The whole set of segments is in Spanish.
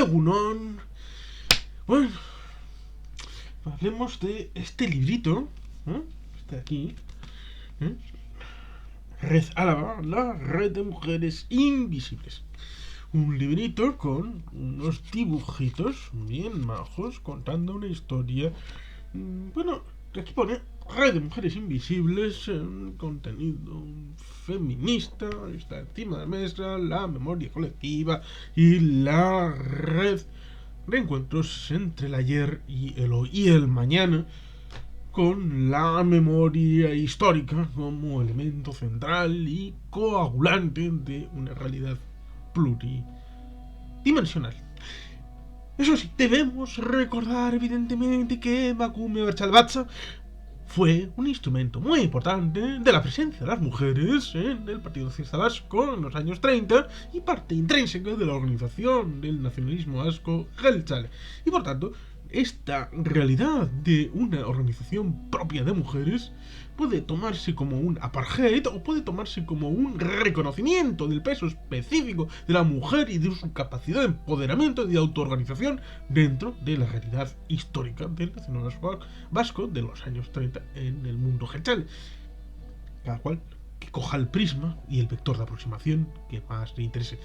Egunon. Bueno, hablemos de este librito, este de aquí, ¿eh? Red Álava, la red de mujeres invisibles. Un librito con unos dibujitos bien majos contando una historia. Bueno, aquí pone Red de Mujeres Invisibles, contenido feminista, está encima de la mesa, la memoria colectiva y la red de encuentros entre el ayer y el hoy y el mañana, con la memoria histórica como elemento central y coagulante de una realidad pluridimensional. Eso sí, debemos recordar evidentemente que Bakume Berchalbatza fue un instrumento muy importante de la presencia de las mujeres en el Partido Socialista Vasco en los años 30 y parte intrínseca de la organización del nacionalismo vasco Geltzale. Y por tanto, esta realidad de una organización propia de mujeres puede tomarse como un apartheid o puede tomarse como un reconocimiento del peso específico de la mujer y de su capacidad de empoderamiento y de autoorganización dentro de la realidad histórica del nacionalismo vasco de los años 30 en el mundo Geltzale. Cada cual que coja el prisma y el vector de aproximación que más le interese.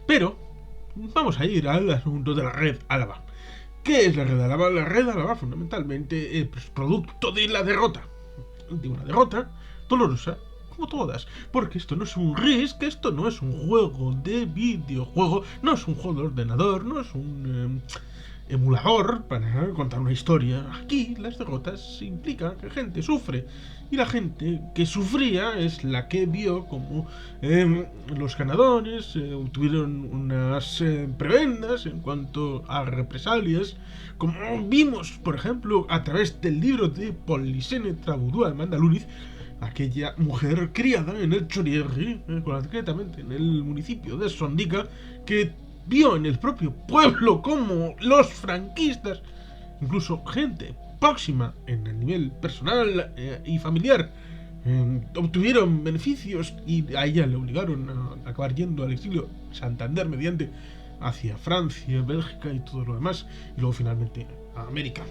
Pero vamos a ir al asunto de la red Álava. ¿Qué es la red Álava? La red Álava fundamentalmente es producto de la derrota. De una derrota dolorosa, como todas. Porque esto no es un Risk, esto no es un juego de videojuego, no es un juego de ordenador, no es un emulador para contar una historia. Aquí las derrotas implican que gente sufre. Y la gente que sufría es la que vio como los ganadores tuvieron unas prebendas en cuanto a represalias, como vimos, por ejemplo, a través del libro de Polisene Trabudúa de Mandaluniz, aquella mujer criada en el Chorierri, concretamente en el municipio de Sondica, que vio en el propio pueblo como los franquistas, incluso gente próxima en el nivel personal y familiar, obtuvieron beneficios y a ella le obligaron a acabar yendo al exilio Santander mediante hacia Francia, Bélgica y todo lo demás, y luego finalmente a América.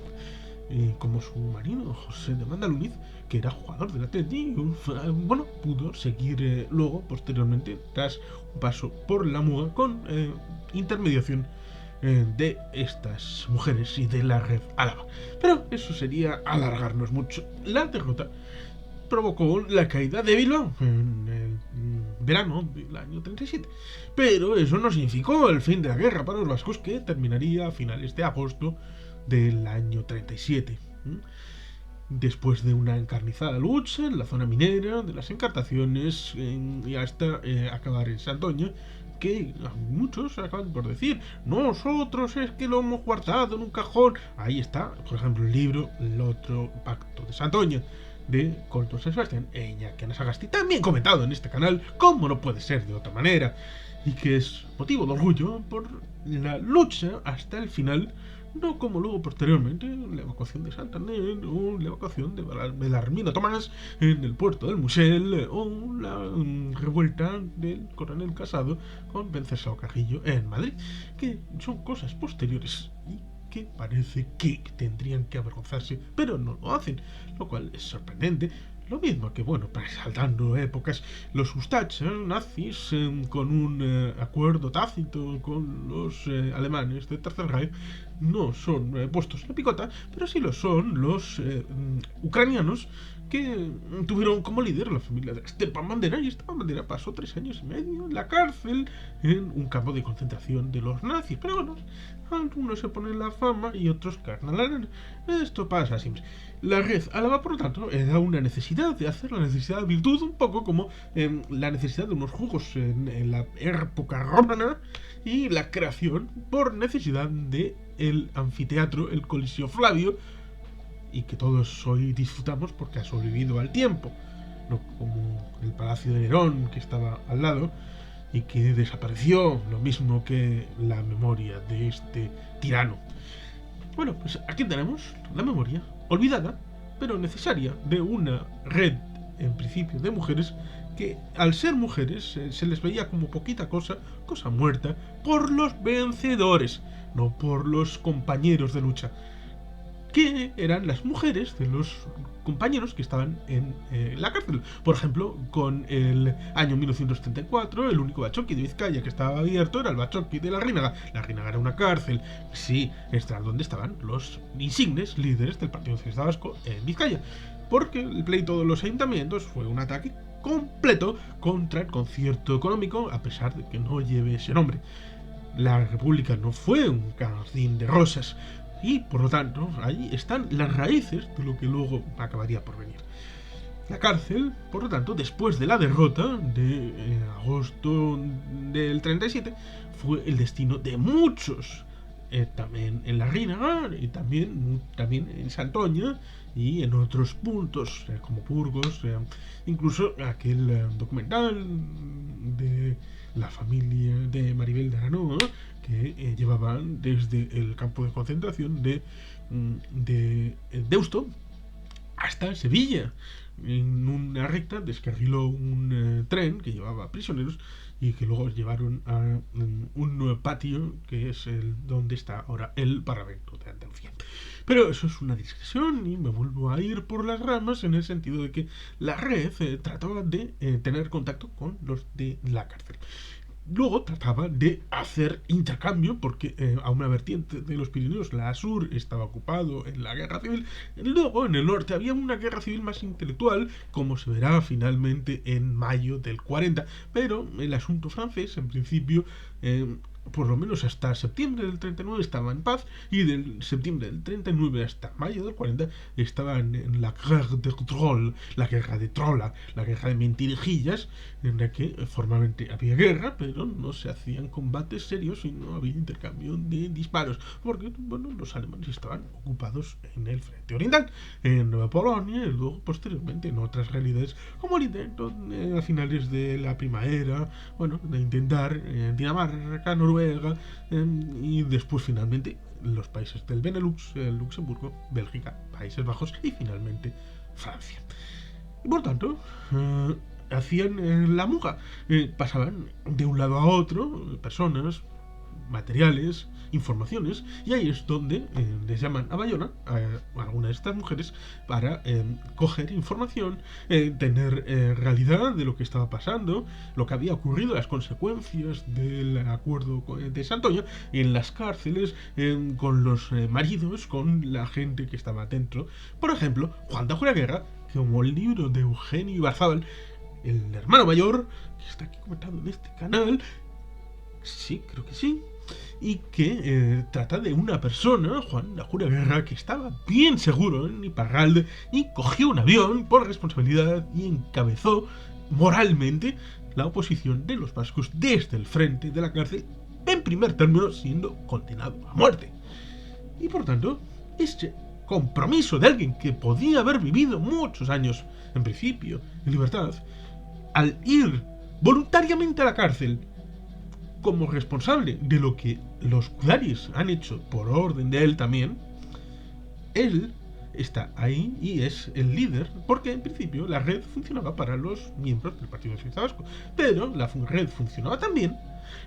Como su marido, José de Mandaluniz, que era jugador del Atleti, bueno, pudo seguir luego, posteriormente, tras un paso por la Muga, con intermediación de estas mujeres y de la red Álava. Pero eso sería alargarnos mucho. La derrota provocó la caída de Bilbao en el verano del año 37. Pero eso no significó el fin de la guerra para los vascos, que terminaría a finales de agosto del año 37. Después de una encarnizada lucha en la zona minera, de las encartaciones y hasta acabar en Santoña, que muchos acaban por decir, nosotros es que lo hemos guardado en un cajón. Ahí está, por ejemplo, el libro El otro pacto de Santoña, de Colton Sebastián e Iñaki Anasagasti, también comentado en este canal, como no puede ser de otra manera, y que es motivo de orgullo por la lucha hasta el final, no como luego posteriormente la evacuación de Santander o la evacuación de Belarmino Tomás en el puerto del Musel o la revuelta del coronel Casado con Venceslao Carrillo en Madrid, que son cosas posteriores y que parece que tendrían que avergonzarse, pero no lo hacen, lo cual es sorprendente. Lo mismo que, bueno, saltando épocas, los Ustach nazis, con un acuerdo tácito con los alemanes de Tercer Reich, no son puestos en la picota, pero sí lo son los ucranianos, que tuvieron como líder la familia de Stepan Bandera, y Stepan Bandera pasó 3 años y medio en la cárcel en un campo de concentración de los nazis. Pero bueno, algunos se ponen la fama y otros carnan la lana. Esto pasa siempre. La red Álava, por lo tanto, era una necesidad de hacer, la necesidad de virtud, un poco como la necesidad de unos jugos en la época romana, y la creación por necesidad de el anfiteatro, el Coliseo Flavio, y que todos hoy disfrutamos porque ha sobrevivido al tiempo, no como el Palacio de Nerón, que estaba al lado y que desapareció, lo mismo que la memoria de este tirano. Bueno, pues aquí tenemos la memoria olvidada, pero necesaria, de una red, en principio, de mujeres que al ser mujeres se les veía como poquita cosa muerta, por los vencedores, no por los compañeros de lucha, que eran las mujeres de los compañeros que estaban en la cárcel. Por ejemplo, con el año 1934, el único bachoqui de Vizcaya que estaba abierto era el bachoqui de La Rínaga. La Rínaga era una cárcel, sí, está donde estaban los insignes líderes del Partido Socialista Vasco en Vizcaya, porque el pleito de los ayuntamientos fue un ataque completo contra el concierto económico, a pesar de que no lleve ese nombre. La República no fue un jardín de rosas, y por lo tanto ahí están las raíces de lo que luego acabaría por venir. La cárcel, por lo tanto, después de la derrota de agosto del 37, fue el destino de muchos, también en La Rínaga y también en Santoña y en otros puntos como Burgos, incluso aquel documental de la familia de Maribel de Aranoa, que llevaban desde el campo de concentración de Deusto hasta Sevilla. En una recta descarriló un tren que llevaba prisioneros y que luego llevaron a un patio que es donde está ahora el Parlamento de Andalucía. Pero eso es una discusión y me vuelvo a ir por las ramas, en el sentido de que la red trataba de tener contacto con los de la cárcel. Luego trataba de hacer intercambio, porque a una vertiente de los Pirineos, la sur, estaba ocupado en la guerra civil. Luego en el norte había una guerra civil más intelectual, como se verá finalmente en mayo del 40. Pero el asunto francés, en principio, por lo menos hasta septiembre del 39 estaba en paz, y del septiembre del 39 hasta mayo del 40 estaban en la guerra de Troll, la guerra de Trola, la guerra de mentirijillas, en la que formalmente había guerra, pero no se hacían combates serios y no había intercambio de disparos, porque bueno, los alemanes estaban ocupados en el frente oriental, en Nueva Polonia, y luego posteriormente en otras realidades, como el intento a finales de la primavera, bueno, de intentar Dinamarca, Noruega, y después finalmente los países del Benelux, Luxemburgo, Bélgica, Países Bajos y finalmente Francia. Y por tanto, hacían la muga, pasaban de un lado a otro personas, materiales, informaciones, y ahí es donde les llaman a Bayona a alguna de estas mujeres para coger información, tener realidad de lo que estaba pasando, lo que había ocurrido, las consecuencias del acuerdo de Santoña en las cárceles, con los maridos, con la gente que estaba dentro. Por ejemplo, Juan de Ajuraguerra, como el libro de Eugenio Ibarzábal, el hermano mayor, que está aquí comentado en este canal, sí, creo que sí, y que trata de una persona, Juan de Ajuraguerra, que estaba bien seguro en Iparralde y cogió un avión por responsabilidad y encabezó moralmente la oposición de los vascos desde el frente de la cárcel, en primer término siendo condenado a muerte. Y por tanto, este compromiso de alguien que podía haber vivido muchos años, en principio, en libertad, al ir voluntariamente a la cárcel como responsable de lo que los Claris han hecho por orden de él también, él está ahí y es el líder, porque en principio la red funcionaba para los miembros del Partido Socialista Vasco, pero la red funcionaba tan bien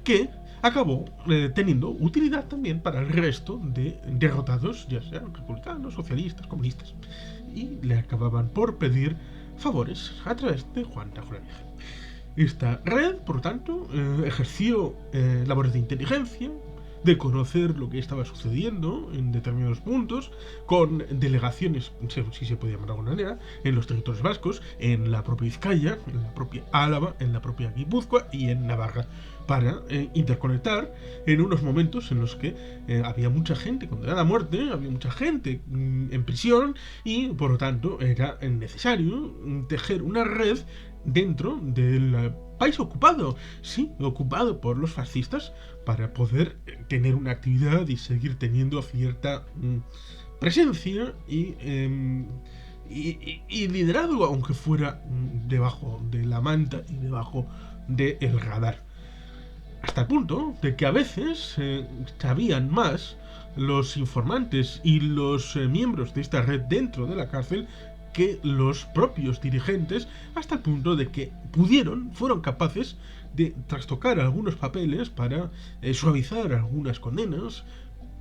que acabó teniendo utilidad también para el resto de derrotados, ya sean republicanos, socialistas, comunistas, y le acababan por pedir favores a través de Juan de Ajuraguerra. Esta red, por lo tanto, ejerció labores de inteligencia, de conocer lo que estaba sucediendo en determinados puntos, con delegaciones, si se podía llamar de alguna manera, en los territorios vascos, en la propia Vizcaya, en la propia Álava, en la propia Guipúzcoa y en Navarra, para interconectar en unos momentos en los que había mucha gente condenada a muerte, había mucha gente en prisión, y por lo tanto era necesario tejer una red dentro del país ocupado, sí, ocupado por los fascistas, para poder tener una actividad y seguir teniendo cierta presencia y liderazgo, aunque fuera debajo de la manta y debajo del radar. Hasta el punto de que a veces sabían más los informantes y los miembros de esta red dentro de la cárcel que los propios dirigentes, hasta el punto de que fueron capaces de trastocar algunos papeles para suavizar algunas condenas,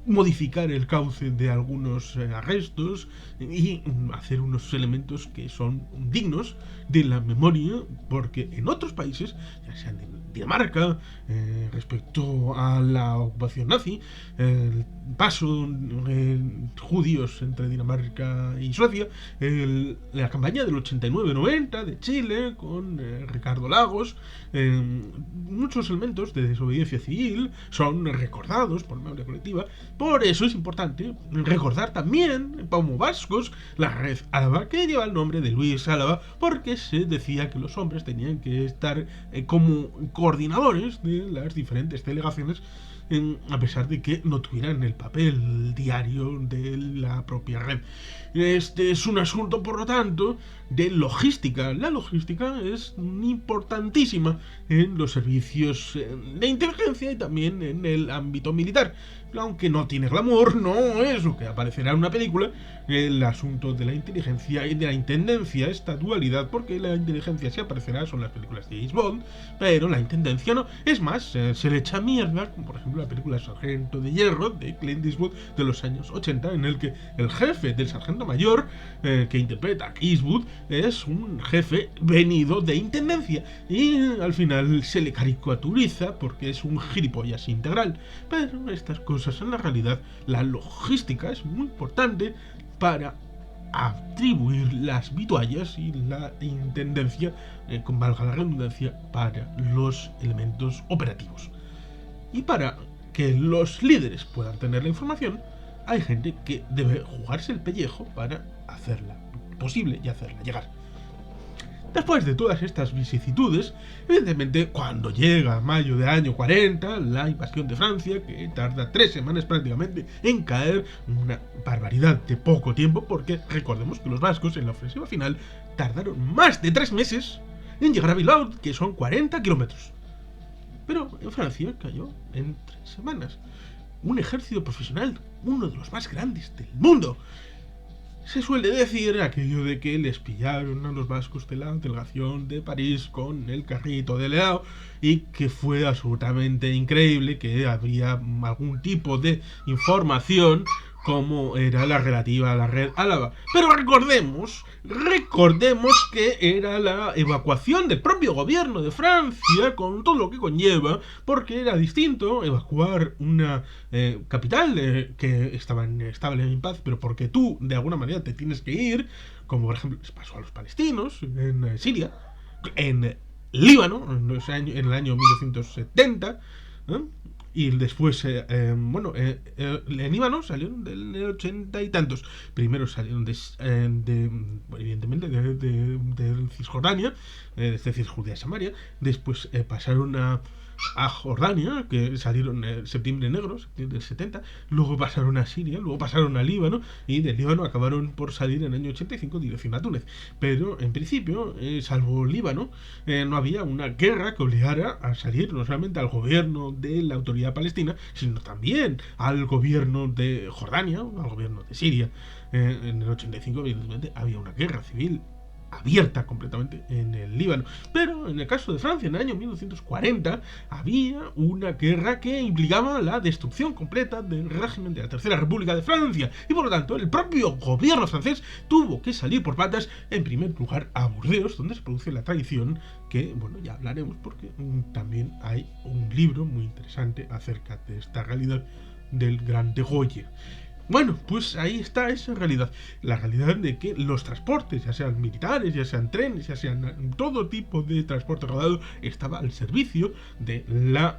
modificar el cauce de algunos arrestos y hacer unos elementos que son dignos de la memoria, porque en otros países, ya sea en Dinamarca, respecto a la ocupación nazi, el paso judíos entre Dinamarca y Suecia, la campaña del 89-90 de Chile con Ricardo Lagos, muchos elementos de desobediencia civil son recordados por memoria colectiva. Por eso es importante recordar también, como vascos, la red Álava, que lleva el nombre de Luis Álava, porque se decía que los hombres tenían que estar como coordinadores de las diferentes delegaciones, a pesar de que no tuvieran el papel diario de la propia red. Este es un asunto, por lo tanto, de logística. La logística es importantísima en los servicios de inteligencia y también en el ámbito militar. Aunque no tiene glamour, no es lo que aparecerá en una película, el asunto de la inteligencia y de la intendencia, esta dualidad, porque la inteligencia sí aparecerá, son las películas de James Bond, pero la intendencia no. Es más, se le echa mierda, como por ejemplo la película Sargento de Hierro, de Clint Eastwood, de los años 80, en el que el jefe del sargento mayor, que interpreta a Eastwood, es un jefe venido de intendencia, y al final se le caricaturiza porque es un gilipollas integral. Pero estas cosas, en la realidad, la logística es muy importante para atribuir las vituallas y la intendencia, con valga la redundancia, para los elementos operativos. Y para que los líderes puedan tener la información, hay gente que debe jugarse el pellejo para hacerla posible y hacerla llegar. Después de todas estas vicisitudes, evidentemente, cuando llega mayo del año 40, la invasión de Francia, que tarda 3 semanas prácticamente en caer, una barbaridad de poco tiempo, porque recordemos que los vascos en la ofensiva final tardaron más de 3 meses en llegar a Bilbao, que son 40 kilómetros. Pero en Francia cayó en 3 semanas. Un ejército profesional, uno de los más grandes del mundo. Se suele decir aquello de que les pillaron a los vascos de la delegación de París con el carrito de helado y que fue absolutamente increíble, que habría algún tipo de información como era la relativa a la red Álava. Pero recordemos que era la evacuación del propio gobierno de Francia, con todo lo que conlleva, porque era distinto evacuar una capital que estaba estable en paz, pero porque tú de alguna manera te tienes que ir, como por ejemplo les pasó a los palestinos en Siria, en Líbano, en el año 1970, y después, en Líbano salieron del 80 y tantos. Primero salieron evidentemente de Cisjordania, desde Cisjordania a Samaria. Después pasaron a Jordania, que salieron en septiembre negro, septiembre del 70. Luego pasaron a Siria, luego pasaron a Líbano, y del Líbano acabaron por salir en el año 85 dirección a Túnez. Pero en principio, salvo Líbano, no había una guerra que obligara a salir no solamente al gobierno de la autoridad palestina, sino también al gobierno de Jordania, al gobierno de Siria. En el 85 evidentemente había una guerra civil abierta completamente en el Líbano. Pero en el caso de Francia, en el año 1940, había una guerra que implicaba la destrucción completa del régimen de la Tercera República de Francia, y por lo tanto el propio gobierno francés tuvo que salir por patas, en primer lugar a Burdeos, donde se produce la traición, que bueno, ya hablaremos porque también hay un libro muy interesante acerca de esta realidad del gran de Goya. Bueno, pues ahí está esa realidad. La realidad de que los transportes, ya sean militares, ya sean trenes, ya sean todo tipo de transporte rodado, estaba al servicio de la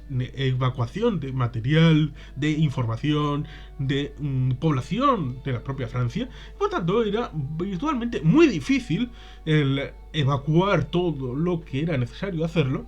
evacuación de material, de información, de población de la propia Francia. Por lo tanto, era virtualmente muy difícil el evacuar todo lo que era necesario hacerlo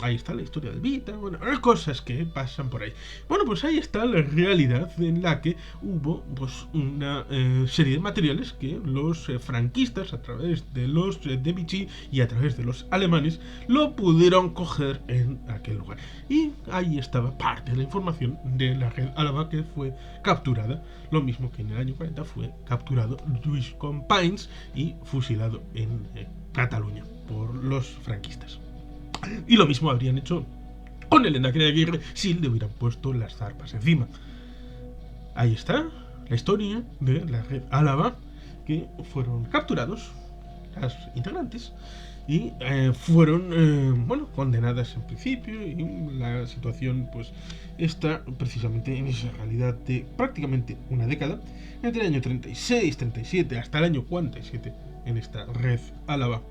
Ahí está la historia del Vita, bueno, hay cosas que pasan por ahí. Bueno, pues ahí está la realidad en la que hubo pues una serie de materiales que los franquistas, a través de los de Vichy y a través de los alemanes, lo pudieron coger en aquel lugar. Y ahí estaba parte de la información de la red Álava que fue capturada, lo mismo que en el año 40 fue capturado Lluís Companys y fusilado en Cataluña por los franquistas. Y lo mismo habrían hecho con el Lehendakari Aguirre si le hubieran puesto las zarpas encima. Ahí está la historia de la red Álava, que fueron capturados las integrantes y fueron condenadas en principio, y la situación pues está precisamente en esa realidad de prácticamente una década, entre el año 36, 37 hasta el año 47 en esta red Álava.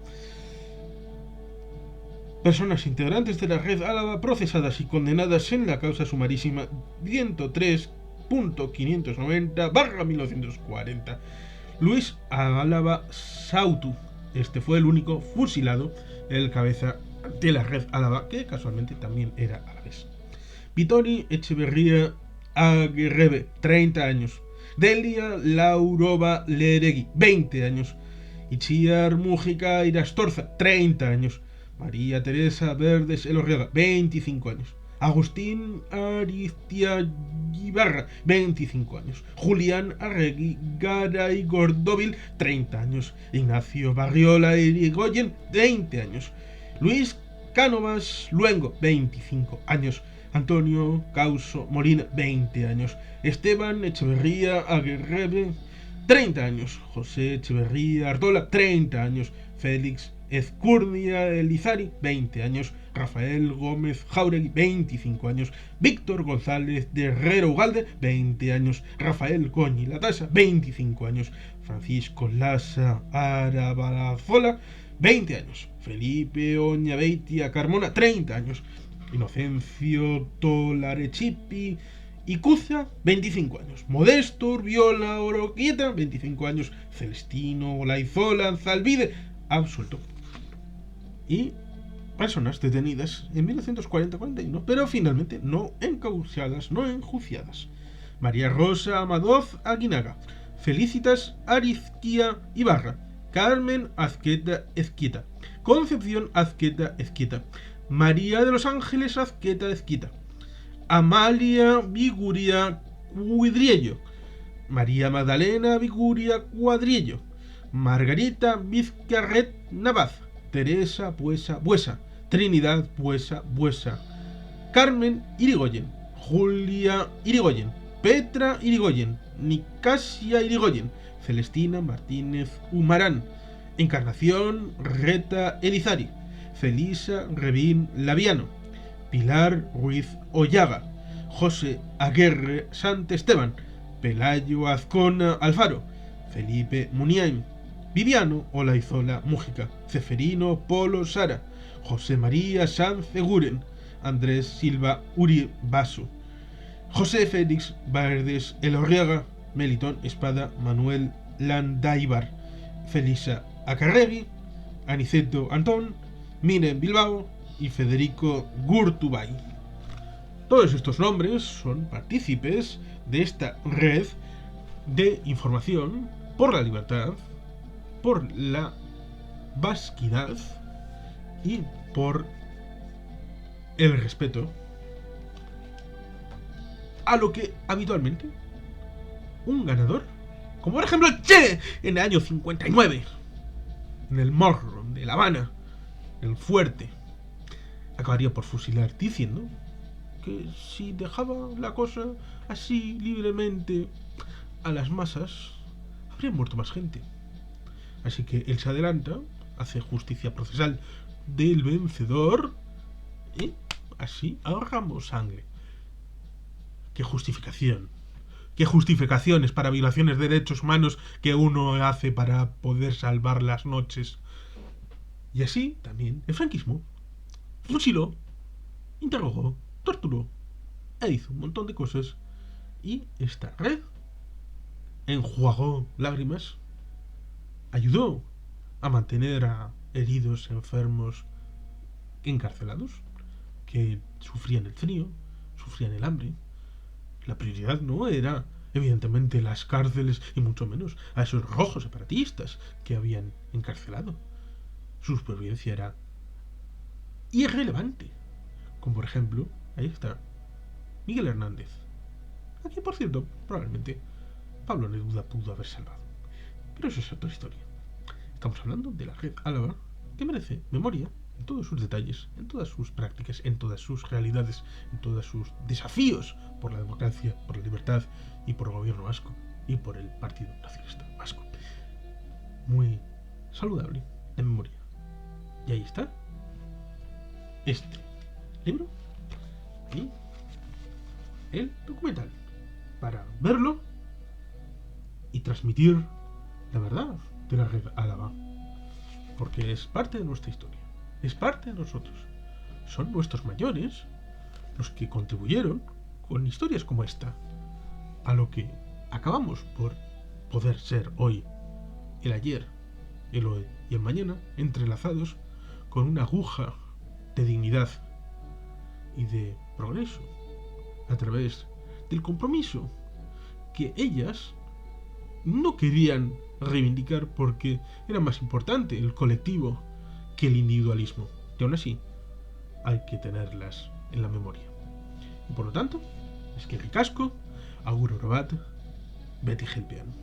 Personas integrantes de la red Álava procesadas y condenadas en la causa sumarísima 103.590/1940. Luis Álava Sautu. Este fue el único fusilado, el cabeza de la red Álava, que casualmente también era alavés. Vitori Echeverría Aguirre, 30 años. Delia Laurova Leregui, 20 años. Itziar Mújica Irastorza, 30 años. María Teresa Verdes Elorriaga, 25 años. Agustín Aristiaguibarra, 25 años. Julián Arregui Garay Gordóvil, 30 años. Ignacio Barriola Irigoyen, 20 años. Luis Cánovas Luengo, 25 años. Antonio Causo Molina, 20 años. Esteban Echeverría Aguirre, 30 años. José Echeverría Artola, 30 años. Félix Ezcurdia Elizari, 20 años. Rafael Gómez Jauregui, 25 años. Víctor González de Herrero Ugalde, 20 años. Rafael Coñi Latasa, 25 años. Francisco Lasa Arabalazola, 20 años. Felipe Oñabeitia Carmona, 30 años. Inocencio Tolarechipi Icuza, 25 años. Modesto Urbiola Oroquieta, 25 años. Celestino Olaizola Zalvide, absuelto. Y personas detenidas en 1940-41, pero finalmente no encausadas, no enjuiciadas. María Rosa Amadoz Aguinaga, Felicitas Arizquía Ibarra, Carmen Azqueta Ezquieta, Concepción Azqueta Ezquieta, María de los Ángeles Azqueta Ezquieta, Amalia Viguria Cuadriello, María Magdalena Viguria Cuadriello, Margarita Vizcarret Navaz, Teresa Buesa Buesa, Trinidad Buesa Buesa, Carmen Irigoyen, Julia Irigoyen, Petra Irigoyen, Nicasia Irigoyen, Celestina Martínez Humarán, Encarnación Reta Elizari, Felisa Revín Laviano, Pilar Ruiz Ollaga, José Aguerre Santesteban, Pelayo Azcona Alfaro, Felipe Muniain, Viviano Olaizola Mújica, Ceferino Polo Sara, José María Sanz Eguren, Andrés Silva Uri Basu, José Félix Verdes Elorriaga, Melitón Espada Manuel Landaibar, Felisa Acarregui, Aniceto Antón, Miren Bilbao y Federico Gurtubay. Todos estos nombres son partícipes de esta red de información por la libertad, por la vasquidad y por el respeto a lo que habitualmente un ganador, como por ejemplo Che en el año 59, en el Morro de La Habana, el fuerte, acabaría por fusilar, diciendo que si dejaba la cosa así libremente a las masas, habría muerto más gente. Así que él se adelanta, hace justicia procesal del vencedor y así ahorramos sangre. ¡Qué justificación! ¡Qué justificaciones para violaciones de derechos humanos que uno hace para poder salvar las noches! Y así también el franquismo fusiló, interrogó, torturó e hizo un montón de cosas. Y esta red enjuagó lágrimas, ayudó a mantener a heridos, enfermos, encarcelados, que sufrían el frío, sufrían el hambre. La prioridad no era, evidentemente, las cárceles y mucho menos a esos rojos separatistas que habían encarcelado. Su supervivencia era irrelevante. Como por ejemplo, ahí está, Miguel Hernández. Aquí, por cierto, probablemente Pablo Neruda pudo haber salvado. Pero eso es otra historia. Estamos hablando de la Red Álava, que merece memoria en todos sus detalles, en todas sus prácticas, en todas sus realidades, en todos sus desafíos por la democracia, por la libertad y por el gobierno vasco y por el Partido Nacionalista Vasco. Muy saludable de memoria. Y ahí está este libro y el documental para verlo y transmitir la verdad de la Red Álava, porque es parte de nuestra historia, es parte de nosotros. Son nuestros mayores los que contribuyeron con historias como esta a lo que acabamos por poder ser hoy, el ayer, el hoy y el mañana, entrelazados con una aguja de dignidad y de progreso a través del compromiso que ellas no querían reivindicar porque era más importante el colectivo que el individualismo. Y aún así, hay que tenerlas en la memoria. Y por lo tanto, es que ricasco, agur orobat, beti gelpean.